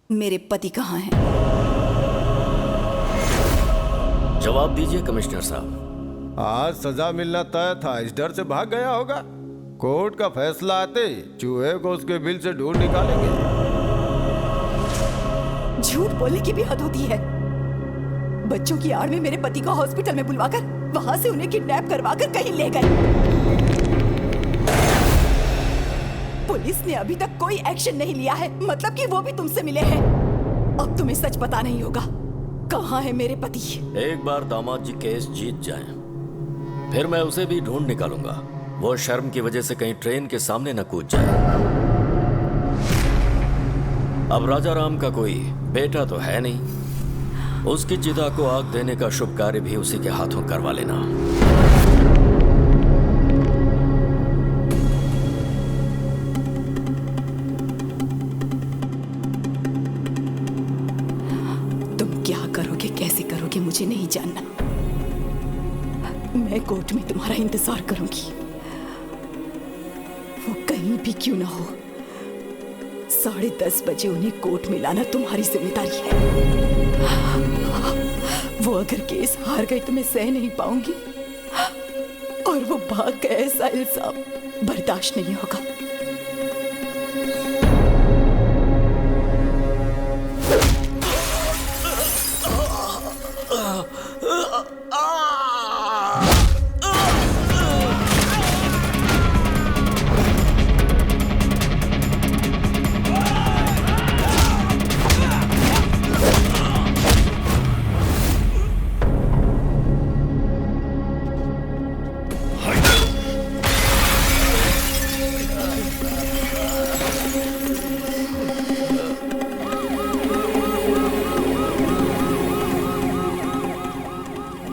मेरे पति कहाँ हैं? जवाब दीजिए कमिश्नर साहब। आज सजा मिलना तय था, इस डर से भाग गया होगा। कोर्ट का फैसला आते ही चूहे को उसके बिल से ढूंढ निकालेंगे। झूठ बोलने की भी हद होती है। बच्चों की आड़ में मेरे पति को हॉस्पिटल में बुलवाकर वहां से उन्हें किडनैप करवाकर कहीं ले गए। पुलिस ने अभी तक कोई एक्शन नहीं लिया है, मतलब कि वो भी तुमसे मिले हैं। अब तुम्हें सच पता नहीं होगा, कहाँ है मेरे पति? एक बार दामाद जी केस जीत जाएं, फिर मैं उसे भी ढूंढ निकालूंगा। वो शर्म की वजह से कहीं ट्रेन के सामने न कूद जाए। अब राजा राम का कोई बेटा तो है नहीं, उसकी चिता को आग देने का शुभ कार्य भी उसी के हाथों करवा लेना। तुम क्या करोगे, कैसे करोगे, मुझे नहीं जानना। मैं कोर्ट में तुम्हारा इंतजार करूंगी। वो कहीं भी क्यों ना हो, 10:30 बजे उन्हें कोर्ट में लाना तुम्हारी जिम्मेदारी है। वो अगर केस हार गई तो मैं सह नहीं पाऊंगी, और वो भाग गए ऐसा इल्जाम बर्दाश्त नहीं होगा।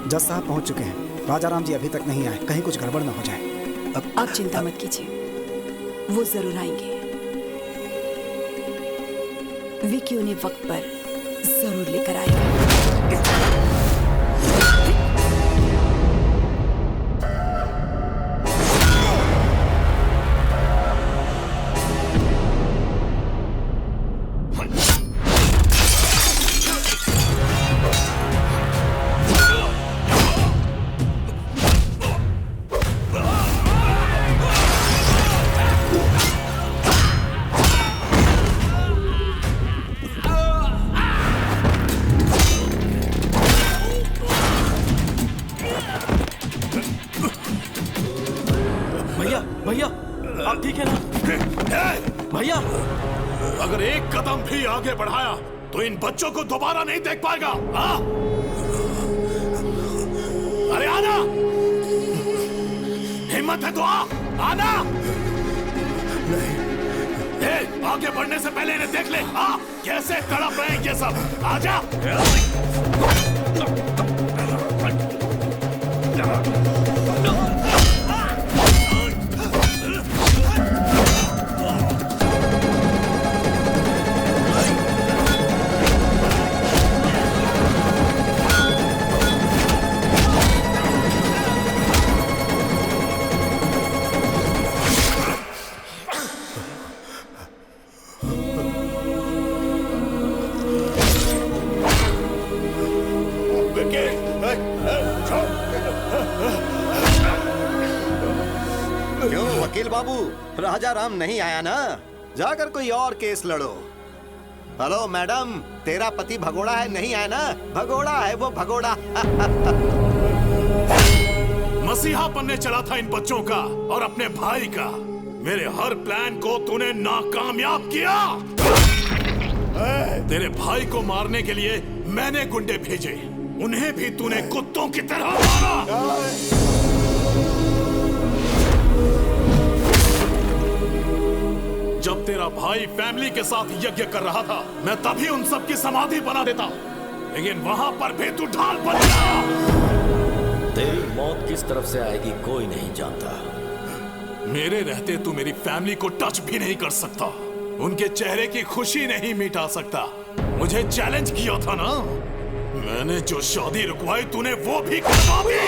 जज साहब पहुंच चुके हैं। राजा राम जी अभी तक नहीं आए, कहीं कुछ गड़बड़ न हो जाए। आप चिंता मत कीजिए, वो जरूर आएंगे। विकी उन्हें वक्त पर जरूर लेकर आएगा। भैया आप ठीक है ना? भैया अगर एक कदम भी आगे बढ़ाया तो इन बच्चों को दोबारा नहीं देख पाएगा। हाँ? अरे आना, हिम्मत है तो आना। आगे बढ़ने से पहले इन्हें देख ले। हाँ, कैसे तड़प रहे हैं ये सब। आजा। क्यों वकील बाबू, राजा राम नहीं आया ना? जाकर कोई और केस लड़ो। हेलो मैडम, तेरा पति भगोड़ा है, नहीं आया ना? भगोड़ा है वो, भगोड़ा। मसीहा बनने चला था इन बच्चों का और अपने भाई का। मेरे हर प्लान को तूने नाकामयाब किया। तेरे भाई को मारने के लिए मैंने गुंडे भेजे, उन्हें भी तूने कुत्तों की तरह मारा। जब तेरा भाई फैमिली के साथ यज्ञ कर रहा था, मैं तभी उन सब की समाधि बना देता, लेकिन वहां पर भी तू ढाल बन गया। तेरी मौत किस तरफ से आएगी कोई नहीं जानता। मेरे रहते तू मेरी फैमिली को टच भी नहीं कर सकता, उनके चेहरे की खुशी नहीं मिटा सकता। मुझे चैलेंज किया था ना, मैंने जो शादी रुकवाई तूने वो भी करवा दी।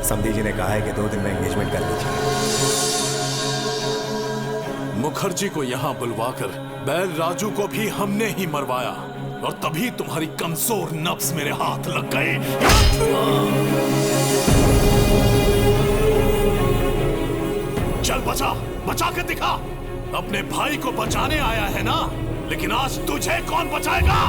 समधी जी ने कहा है कि 2 दिन में एंगेजमेंट कर लीजिए। मुखर्जी को यहाँ बुलवाकर बैल राजू को भी हमने ही मरवाया और तभी तुम्हारी कमजोर नफ्स मेरे हाथ लग गए। चल बचा के दिखा। अपने भाई को बचाने आया है ना, लेकिन आज तुझे कौन बचाएगा?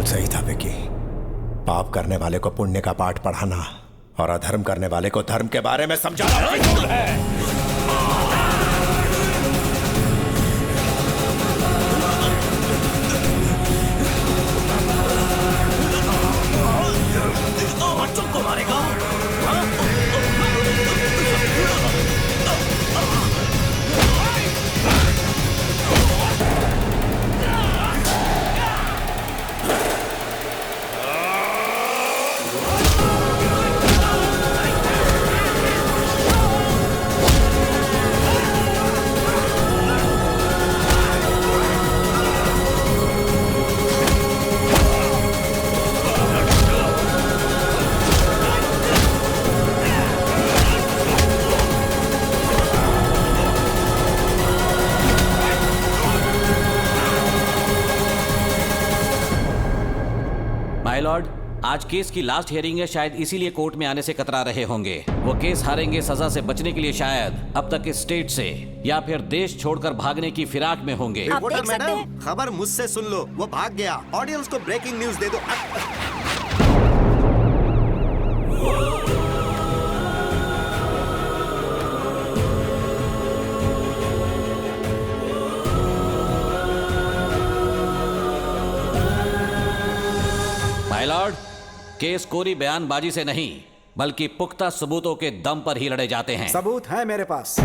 सही था विकी। पाप करने वाले को पुण्य का पाठ पढ़ाना और अधर्म करने वाले को धर्म के बारे में समझाना फिजूल है। बच्चों को मारेगा? माय लॉर्ड, आज केस की लास्ट हियरिंग है, शायद इसीलिए कोर्ट में आने से कतरा रहे होंगे। वो केस हारेंगे सजा से बचने के लिए शायद अब तक इस स्टेट से या फिर देश छोड़कर भागने की फिराक में होंगे। रिपोर्टर मैडम, खबर मुझसे सुन लो, वो भाग गया। ऑडियंस को ब्रेकिंग न्यूज दे दो। माय लॉर्ड, केस कोरी बयानबाजी से नहीं बल्कि पुख्ता सबूतों के दम पर ही लड़े जाते हैं। सबूत है मेरे पास।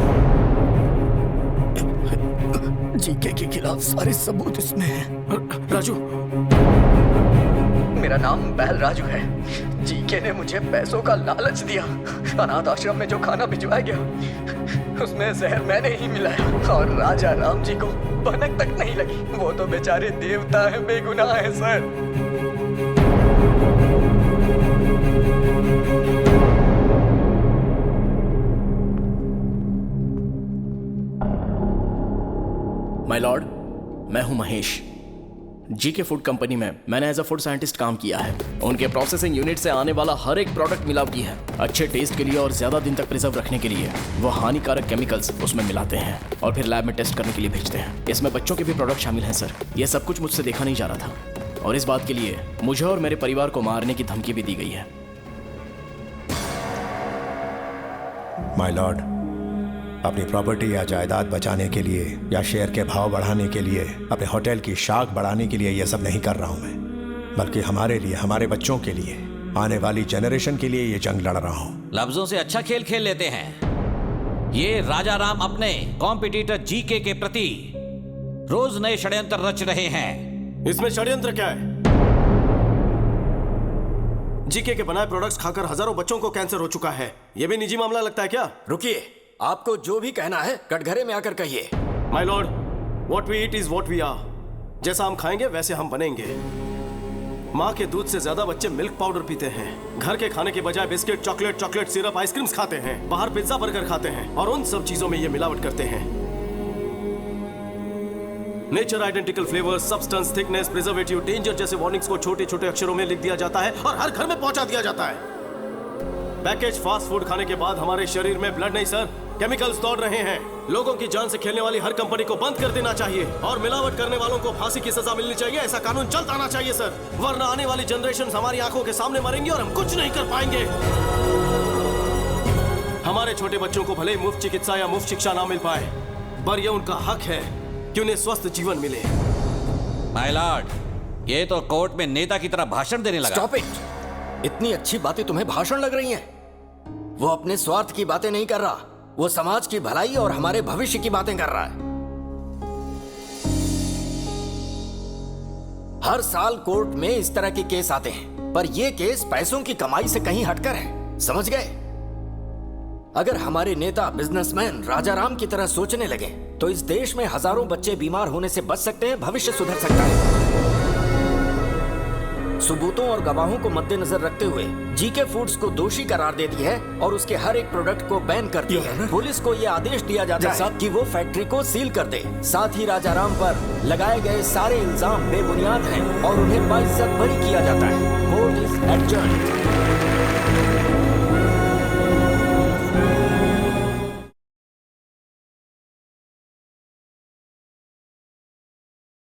जीके के खिलाफ सारे सबूत इसमें हैं। राजू, मेरा नाम बैल राजू है। जीके ने मुझे पैसों का लालच दिया। अनाथ आश्रम में जो खाना भिजवाया गया उसमें जहर मैंने ही मिलाया और राजा राम जी को भनक तक नहीं लगी। वो तो बेचारे देवता है, बेगुनाह है सर। माय लॉर्ड, मैं हूं महेश। जीके फूड कंपनी में मैंने एज अ फूड साइंटिस्ट काम किया है। उनके प्रोसेसिंग यूनिट से आने वाला हर एक प्रोडक्ट मिलावटी है। अच्छे टेस्ट के लिए और ज्यादा दिन तक प्रिजर्व रखने के लिए वो हानिकारक केमिकल्स उसमें मिलाते हैं और फिर लैब में टेस्ट करने के लिए भेजते हैं। इसमें बच्चों के भी प्रोडक्ट शामिल हैं सर। ये सब कुछ मुझसे देखा नहीं जा रहा था और इस बात के लिए मुझे और मेरे परिवार को मारने की धमकी भी दी गई है। माय लॉर्ड, अपनी प्रॉपर्टी या जायदाद बचाने के लिए या शेयर के भाव बढ़ाने के लिए, अपने होटल की शाख बढ़ाने के लिए यह सब नहीं कर रहा हूं मैं, बल्कि हमारे लिए, हमारे बच्चों के लिए, आने वाली जनरेशन के लिए ये जंग लड़ रहा हूं। लफ्जों से अच्छा खेल खेल लेते हैं। ये राजा राम अपने कॉम्पिटिटर जीके के प्रति रोज नए षड्यंत्र रच रहे हैं। इसमें षड्यंत्र क्या है? जीके के बनाए प्रोडक्ट्स खाकर हजारों बच्चों को कैंसर हो चुका है। यह भी निजी मामला लगता है क्या? रुकिए, आपको जो भी कहना है कटघरे में आकर कहिए। My lord, what we eat is what we are. जैसा हम खाएंगे वैसे हम बनेंगे। माँ के दूध से ज्यादा बच्चे मिल्क पाउडर पीते हैं। घर के खाने के बजाय बिस्किट, चॉकलेट सिरप, आइसक्रीम्स खाते हैं। बाहर पिज्जा बर्गर खाते हैं और उन सब चीजों में ये मिलावट करते हैं। Nature identical flavour, substance, thickness, preservative, danger जैसे वार्निंग्स को छोटे छोटे अक्षरों में लिख दिया जाता है और हर घर में पहुंचा दिया जाता है। पैकेज फास्ट फूड खाने के बाद हमारे शरीर में ब्लड नहीं सर, केमिकल्स दौड़ रहे हैं। लोगों की जान से खेलने वाली हर कंपनी को बंद कर देना चाहिए और मिलावट करने वालों को फांसी की सजा मिलनी चाहिए। ऐसा कानून चलता आना चाहिए सर, वरना आने वाली जनरेशन हमारी आंखों के सामने मरेंगी और हम कुछ नहीं कर पाएंगे। हमारे छोटे बच्चों को भले ही मुफ्त चिकित्सा या मुफ्त शिक्षा ना मिल पाए, पर यह उनका हक है कि उन्हें स्वस्थ जीवन मिले। माय लॉर्ड, ये तो कोर्ट में नेता की तरह भाषण देने लगा। Stop it. इतनी अच्छी बातें तुम्हें भाषण लग रही हैं। वो अपने स्वार्थ की बातें नहीं कर रहा, वो समाज की भलाई और हमारे भविष्य की बातें कर रहा है। हर साल कोर्ट में इस तरह के केस आते हैं, पर ये केस पैसों की कमाई से कहीं हटकर है, समझ गए? अगर हमारे नेता बिजनेसमैन राजाराम की तरह सोचने लगे तो इस देश में हजारों बच्चे बीमार होने से बच सकते हैं, भविष्य सुधर सकता है। सबूतों और गवाहों को मद्देनजर रखते हुए जीके फूड्स को दोषी करार देती है और उसके हर एक प्रोडक्ट को बैन करती है। पुलिस को यह आदेश दिया जाता है कि वो फैक्ट्री को सील कर दे। साथ ही राजाराम पर लगाए गए सारे इल्जाम बेबुनियाद हैं और उन्हें बाइज्जत बरी किया जाता है। Court is adjourned.